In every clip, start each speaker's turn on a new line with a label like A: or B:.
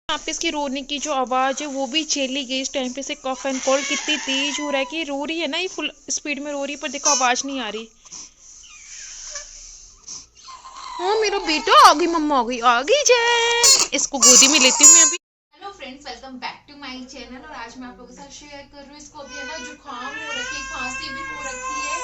A: यहाँ पे इसकी रोने की जो आवाज़ है वो भी चली गई। इस टाइम पे से कफ एंड कोल्ड कितनी तेज हो रहा है कि रो रही है ना, ये फुल स्पीड में रो रही है पर देखो आवाज़ नहीं आ रही। हाँ मेरा बेटा आ गई, मम्मा आ गई जैन, इसको गोदी में लेती हूँ मैं अभी। Hello friends, welcome back to my channel. और आज मैं आप लोगों के साथ शेयर कर रही हूँ, इसको अभी है ना जुकाम हो रखी है, खांसी भी हो रखी है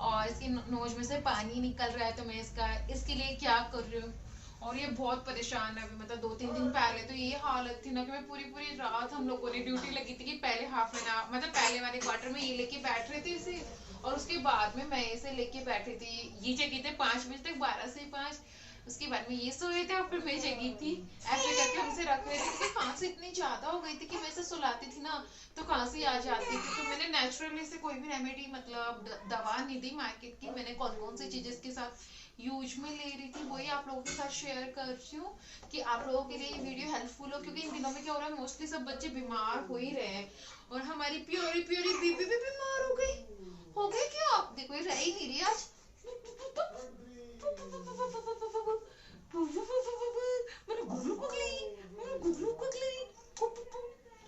A: और इसकी नोज में से पानी निकल रहा है। तो मैं इसके लिए क्या कर रही हूँ, और ये बहुत परेशान है अभी। मतलब 2-3 दिन पहले तो ये हालत थी ना कि मैं पूरी पूरी रात, हम लोगों ने ड्यूटी लगी थी कि पहले हाफ एन आवर मतलब पहले वाले क्वार्टर में ये लेके बैठ रहे थे इसे, और उसके बाद में मैं इसे लेके बैठी थी। ये जगी थे 5 बजे तक, 12 से 5। उसके बाद में ये सोए थे और फिर मैं जगी थी। ऐसे करके हम इसे रख रहे थे क्योंकि खांसी इतनी ज्यादा हो गई थी कि मैं इसे सुलाती थी ना तो खांसी आ जाती थी। तो मैंने नेचुरली से कोई भी रेमेडी मतलब दवा नहीं दी मार्केट की। मैंने कौन कौन सी चीजें इसके साथ यूज में ले रही थी वही आप लोगों के साथ शेयर कर रही हूँ कि आप लोगों के लिए ये वीडियो हेल्पफुल हो। क्योंकि इन दिनों में क्या हो रहा है, मोस्टली सब बच्चे बीमार हो ही रहे हैं और हमारी प्योरी प्योरी बीबी भी बीमार हो गई क्या? आप देखो ये रह ही नहीं रही आज। मैंने गुगलू को गई।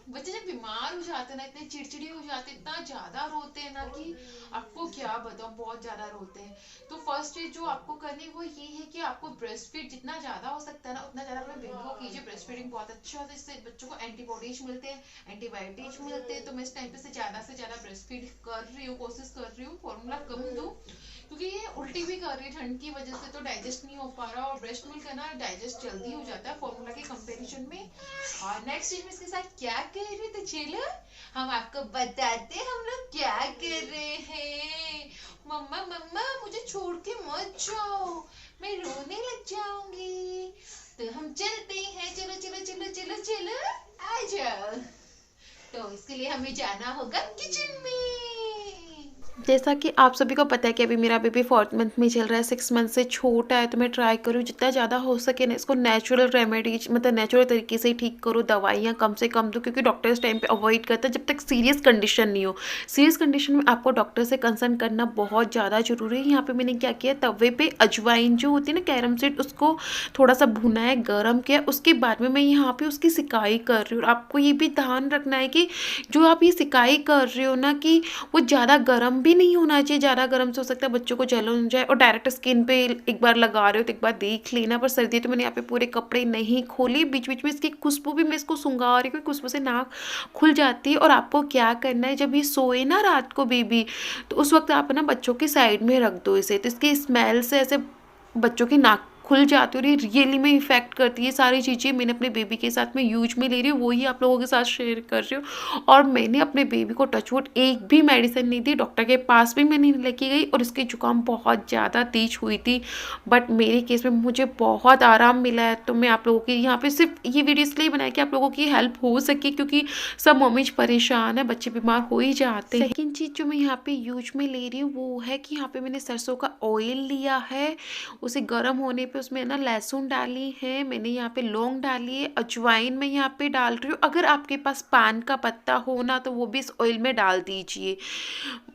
A: बच्चे जब बीमार हो जाते हैं ना, इतने चिड़चिड़े हो जाते हैं, इतना ज्यादा रोते हैं ना कि आपको क्या बताऊं, बहुत ज्यादा रोते हैं। तो फर्स्ट चीज जो आपको करनी वो ये है कि आपको ब्रेस्ट फीड जितना ज्यादा हो सकता है ना उतना ज्यादा अपने बेबी को कीजिए। ब्रेस्ट फीडिंग बहुत अच्छा होता है, इससे बच्चों को एंटीबॉडीज मिलते हैं, एंटीबायोटिक्स मिलते हैं। तो मैं इस टाइम पे से ज्यादा ब्रेस्ट फीड कर रही हूँ, कोशिश कर रही हूँ फॉर्मूला कम दूं क्योंकि ये उल्टी भी कर रही है ठंड की वजह से, तो डाइजेस्ट नहीं हो पा रहा। और ब्रेस्ट मिल्क है ना डाइजेस्ट जल्दी हो जाता है फॉर्मूला के कंपैरिजन में। और नेक्स्ट चीज में इसके साथ क्या कर रहे थे, चलो हम आपको बताते हैं हम लोग क्या कर रहे हैं। मम्मा मम्मा मुझे छोड़ के मत जाओ, मैं रोने लग जाऊंगी। तो हम चलते हैं, चलो चलो चलो चलो चलो आ जाओ। तो इसके लिए हमें जाना होगा किचन में। जैसा कि आप सभी को पता है कि अभी मेरा बेबी 4th मंथ में चल रहा है, 6 मंथ से छोटा है। तो मैं ट्राई करूँ जितना ज़्यादा हो सके ना इसको नेचुरल रेमेडीज मतलब नेचुरल तरीके से ही ठीक करूँ, दवाइयाँ कम से कम दूँ क्योंकि डॉक्टर इस टाइम पे अवॉइड करता है जब तक सीरियस कंडीशन नहीं हो। सीरियस कंडीशन में आपको डॉक्टर से कंसल्ट करना बहुत ज़्यादा ज़रूरी है। यहाँ पर मैंने क्या किया, तवे पर अजवाइन जो होती है ना कैरम सीड, उसको थोड़ा सा भुना है, गर्म किया। उसके बाद में मैं यहाँ पर उसकी सिकाई कर रही हूँ। और आपको ये भी ध्यान रखना है कि जो आप ये सिकाई कर रहे हो ना कि वो ज़्यादा गर्म भी नहीं होना चाहिए। ज़्यादा गर्म से हो सकता है बच्चों को जलन हो जाए। और डायरेक्ट स्किन पे एक बार लगा रहे हो तो एक बार देख लेना। पर सर्दी तो मैंने यहाँ पे पूरे कपड़े नहीं खोले, बीच बीच में इसकी खुशबू भी मैं इसको सूंघा रही हूँ, खुशबू से नाक खुल जाती है। और आपको क्या करना है, जब ये सोए ना रात को बेबी, तो उस वक्त आप ना बच्चों की साइड में रख दो इसे। तो इसकी स्मेल से ऐसे बच्चों की नाक खुल जाती है और ये रियली में इफेक्ट करती है। सारी चीज़ें मैंने अपने बेबी के साथ में यूज में ले रही हूँ, वही आप लोगों के साथ शेयर कर रही हूँ। और मैंने अपने बेबी को टचवुड एक भी मेडिसिन नहीं दी, डॉक्टर के पास भी मैं नहीं लेके गई। और इसकी जुकाम बहुत ज़्यादा तेज हुई थी, बट मेरे केस में मुझे बहुत आराम मिला है। तो मैं आप लोगों की यहाँ पे सिर्फ ये वीडियो इसलिए बनाया कि आप लोगों की हेल्प हो सके, क्योंकि सब मम्मीज परेशान है, बच्चे बीमार हो ही जाते हैं। सेकेंड चीज़ जो मैं यहाँ पे यूज में ले रही हूँ वो है कि यहाँ पे मैंने सरसों का ऑयल लिया है, उसे गर्म होने पे उसमें ना लहसुन डाली है, मैंने यहाँ पे लौंग डाली है, अजवाइन मैं यहाँ पे डाल रही हूँ। अगर आपके पास पान का पत्ता हो ना तो वो भी इस ऑयल में डाल दीजिए,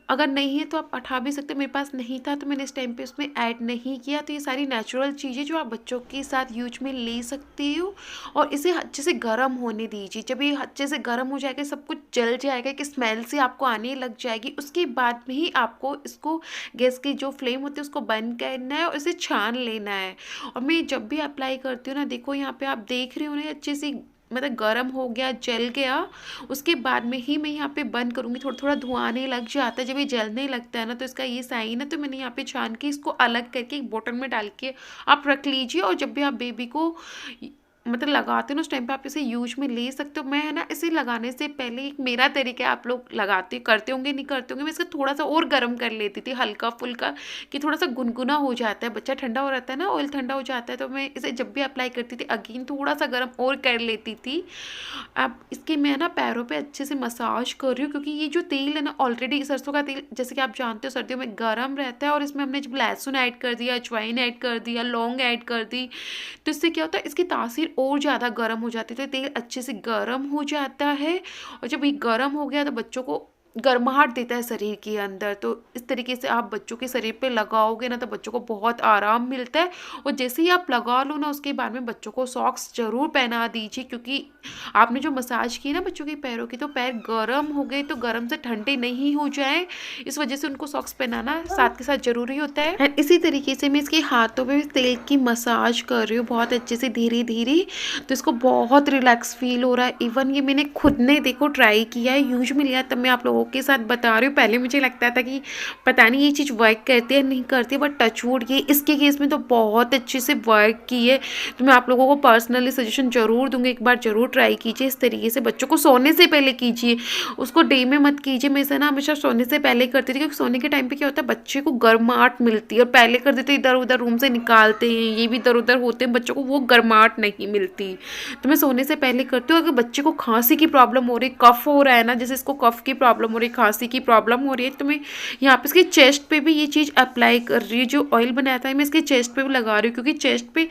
A: अगर नहीं है तो आप हटा भी सकते। मेरे पास नहीं था तो मैंने इस टाइम पे उसमें ऐड नहीं किया। तो ये सारी नेचुरल चीज़ें जो आप बच्चों के साथ यूज में ले सकते हो। और इसे अच्छे से गर्म होने दीजिए। जब ये अच्छे से गर्म हो जाएगा, सब कुछ जल जाएगा, कि स्मेल से आपको आने लग जाएगी, उसके बाद में ही आपको इसको गैस की जो फ्लेम होती है उसको बंद करना है और इसे छान लेना है। और मैं जब भी अप्लाई करती हूँ ना, देखो यहाँ पे आप देख रहे हो ना, अच्छे से मतलब गर्म हो गया, जल गया। उसके बाद में ही मैं यहाँ पे बंद करूँगी। थोड़ा थोड़ा धुआं आने लग जाता है, जब ये जलने लगता है ना तो इसका ये साइन है। तो मैंने यहाँ पे छान के इसको अलग करके एक बोतल में डाल के आप रख लीजिए। और जब भी आप बेबी को मतलब लगाते हो ना उस टाइम पे आप इसे यूज में ले सकते हो। मैं है ना इसे लगाने से पहले, एक मेरा तरीका है, आप लोग लगाते करते होंगे नहीं करते होंगे, मैं इसका थोड़ा सा और गर्म कर लेती थी हल्का फुल्का, कि थोड़ा सा गुनगुना हो जाता है, बच्चा ठंडा हो रहता है ना, ऑयल ठंडा हो जाता है। तो मैं इसे जब भी अप्लाई करती थी अगेन थोड़ा सा गर्म और कर लेती थी। अब इसके मैं ना पैरों पे अच्छे से मसाज कर रही हूँ, क्योंकि ये जो तेल है ना, ऑलरेडी सरसों का तेल जैसे कि आप जानते हो सर्दियों में गर्म रहता है। और इसमें हमने जब लहसुन ऐड कर दिया, अजवाइन ऐड कर दिया, लौंग ऐड कर दी, तो इससे क्या होता है, इसकी तासीर और ज़्यादा गर्म हो जाती है। तो तेल अच्छे से गर्म हो जाता है। और जब ये गर्म हो गया तो बच्चों को गर्माहट देता है शरीर के अंदर। तो इस तरीके से आप बच्चों के शरीर पे लगाओगे ना तो बच्चों को बहुत आराम मिलता है। और जैसे ही आप लगा लो ना उसके बाद में बच्चों को सॉक्स ज़रूर पहना दीजिए, क्योंकि आपने जो मसाज की ना बच्चों के पैरों की तो पैर गर्म हो गए तो गर्म से ठंडे नहीं हो जाए, इस वजह से उनको सॉक्स पहनाना साथ के साथ ज़रूरी होता है। एंड इसी तरीके से मैं इसके हाथों पे तेल की मसाज कर रही हूँ बहुत अच्छे से धीरे धीरे, तो इसको बहुत रिलैक्स फील हो रहा है। इवन ये मैंने खुद ने देखो ट्राई किया है, यूज में लिया, तब मैं आप लोगों के साथ बता रही हूँ। पहले मुझे लगता था कि पता नहीं ये चीज़ वर्क करती है नहीं करती, बट टचवुड ये इसके केस में तो बहुत अच्छे से वर्क की है। तो मैं आप लोगों को पर्सनली सजेशन ज़रूर दूंगी, एक बार ज़रूर ट्राई कीजिए। इस तरीके से बच्चों को सोने से पहले कीजिए, उसको डे में मत कीजिए। मैं इसे ना हमेशा सोने से पहले करती थी, क्योंकि सोने के टाइम पे क्या होता है बच्चे को गर्माहट मिलती है, और पहले कर देते इधर उधर रूम से निकालते हैं, ये भी इधर उधर होते हैं, बच्चों को वो गर्माहट नहीं मिलती। तो मैं सोने से पहले करती हूँ। अगर बच्चे को खांसी की प्रॉब्लम हो रही, कफ हो रहा है ना, जैसे इसको कफ की प्रॉब्लम हो रही, खांसी की प्रॉब्लम हो रही है, तो मैं यहाँ पे इसके चेस्ट पे भी ये चीज़ अप्लाई कर रही हूँ। जो ऑयल बनाया था मैं इसके चेस्ट पे भी लगा रही हूँ, क्योंकि चेस्ट पे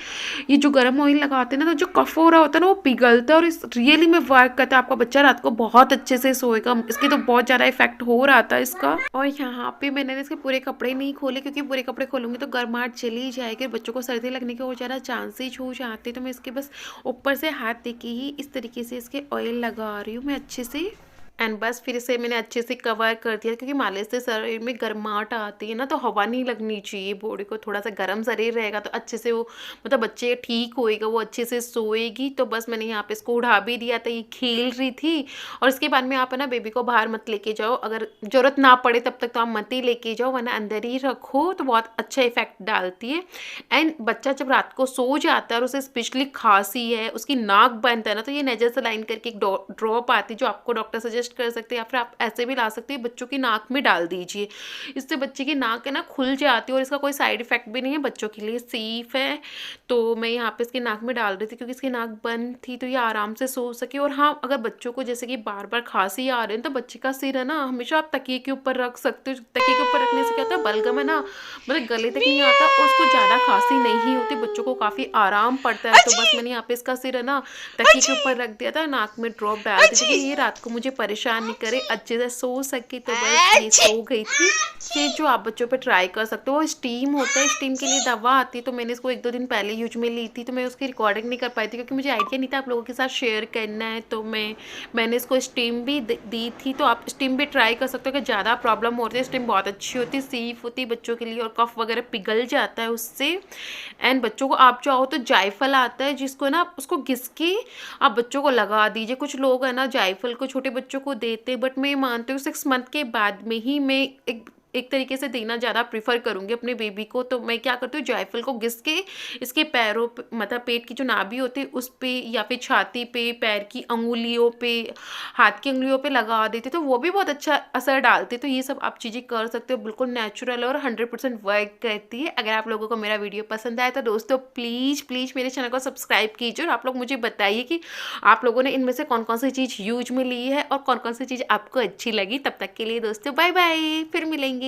A: ये जो गर्म ऑयल लगाते हैं ना तो जो कफ हो रहा होता है ना वो पिघलता है, और इस रियली में वर्क करता है। आपका बच्चा रात को बहुत अच्छे से सोएगा। इसकी तो बहुत ज़्यादा इफेक्ट हो रहा था इसका। और यहाँ पे मैंने इसके पूरे कपड़े नहीं खोले, क्योंकि पूरे कपड़े खोलूंगी तो गर्माहट चली जाएगी, बच्चों को सर्दी लगने के बहुत ज़्यादा चांसेज हो जाते। तो मैं इसके बस ऊपर से हाथ देके ही इस तरीके से इसके ऑयल लगा रही हूँ मैं अच्छे से। एंड बस फिर इसे मैंने अच्छे से कवर कर दिया, क्योंकि मालिश से शरीर में गर्माहट आती है ना, तो हवा नहीं लगनी चाहिए बॉडी को। थोड़ा सा गर्म शरीर रहेगा तो अच्छे से वो मतलब बच्चे ठीक होएगा, वो अच्छे से सोएगी। तो बस मैंने यहाँ पे इसको उड़ा भी दिया था, ये खेल रही थी। और इसके बाद में आप है ना बेबी को बाहर मत लेके जाओ, अगर ज़रूरत ना पड़े तब तक तो आप मत ही लेके जाओ, वरना अंदर ही रखो तो बहुत अच्छा इफेक्ट डालती है। एंड बच्चा जब रात को सो जाता है और उसे स्पेशली खांसी है, उसकी नाक बंद है ना, तो ये नेजल सलाइन करके एक ड्रॉप आती है जो आपको डॉक्टर सजेस्ट कर सकते हैं, या फिर आप ऐसे भी ला सकते हैं, बच्चों की नाक में डाल दीजिए। इससे बच्चे की नाक है ना खुल जाती है, और इसका कोई साइड इफेक्ट भी नहीं है, बच्चों के लिए सेफ है। तो मैं यहाँ पे इसकी नाक में डाल रही थी, क्योंकि इसकी नाक बंद थी तो ये आराम से सो सके। और हाँ, अगर बच्चों को जैसे कि बार बार खांसी आ रही है तो बच्चे का सिर है ना हमेशा आप तकिए के ऊपर रख सकते हो। तकिए के ऊपर रखने से क्या होता है, बलगम है ना मतलब गले तक नहीं आता, और उसको ज़्यादा खांसी नहीं होती, बच्चों को काफ़ी आराम पड़ता है। तो बस मैंने यहाँ पे इसका सिर है ना तकिए के ऊपर रख दिया था, नाक में ड्रॉप डाल दी थी, ये रात को मुझे परेशान नहीं करे, अच्छे से सो सके। तो बस ये सो गई थी। ये जो आप बच्चों पे ट्राई कर सकते हो, वो स्टीम होता है, स्टीम के लिए दवा आती है। तो मैंने इसको 1-2 दिन पहले यूज में ली थी, तो मैं उसकी रिकॉर्डिंग नहीं कर पाई थी, क्योंकि मुझे आइडिया नहीं था आप लोगों के साथ शेयर करना है। तो मैंने इसको स्टीम भी दी थी, तो आप स्टीम भी ट्राई कर सकते हो। अगर ज़्यादा प्रॉब्लम हो रही है, स्टीम बहुत अच्छी होती है, सेफ होती है बच्चों के लिए, और कफ वगैरह पिघल जाता है उससे। एंड बच्चों को आप चाहो तो जायफल आता है, जिसको ना उसको घिस के आप बच्चों को लगा दीजिए। कुछ लोग है ना जायफल को छोटे बच्चों को देते, बट मैं मानती हूँ 6 मंथ के बाद में ही मैं एक तरीके से देना ज़्यादा प्रीफर करूँगी अपने बेबी को। तो मैं क्या करती हूँ, जायफल को घिस के इसके पैरों पे मतलब पेट की जो नाभि होती है उस पे, या फिर छाती पे, पैर की अंगुलियों पे, हाथ की अंगुलियों पे लगा देते, तो वो भी बहुत अच्छा असर डालते। तो ये सब आप चीज़ें कर सकते हो, बिल्कुल नेचुरल और 100% वर्क करती है। अगर आप लोगों को मेरा वीडियो पसंद आया तो दोस्तों प्लीज़ प्लीज़ मेरे चैनल को सब्सक्राइब कीजिए, और आप लोग मुझे बताइए कि आप लोगों ने इनमें से कौन कौन सी चीज़ यूज में ली है और कौन कौन सी चीज़ आपको अच्छी लगी। तब तक के लिए दोस्तों बाय बाय, फिर मिलेंगे।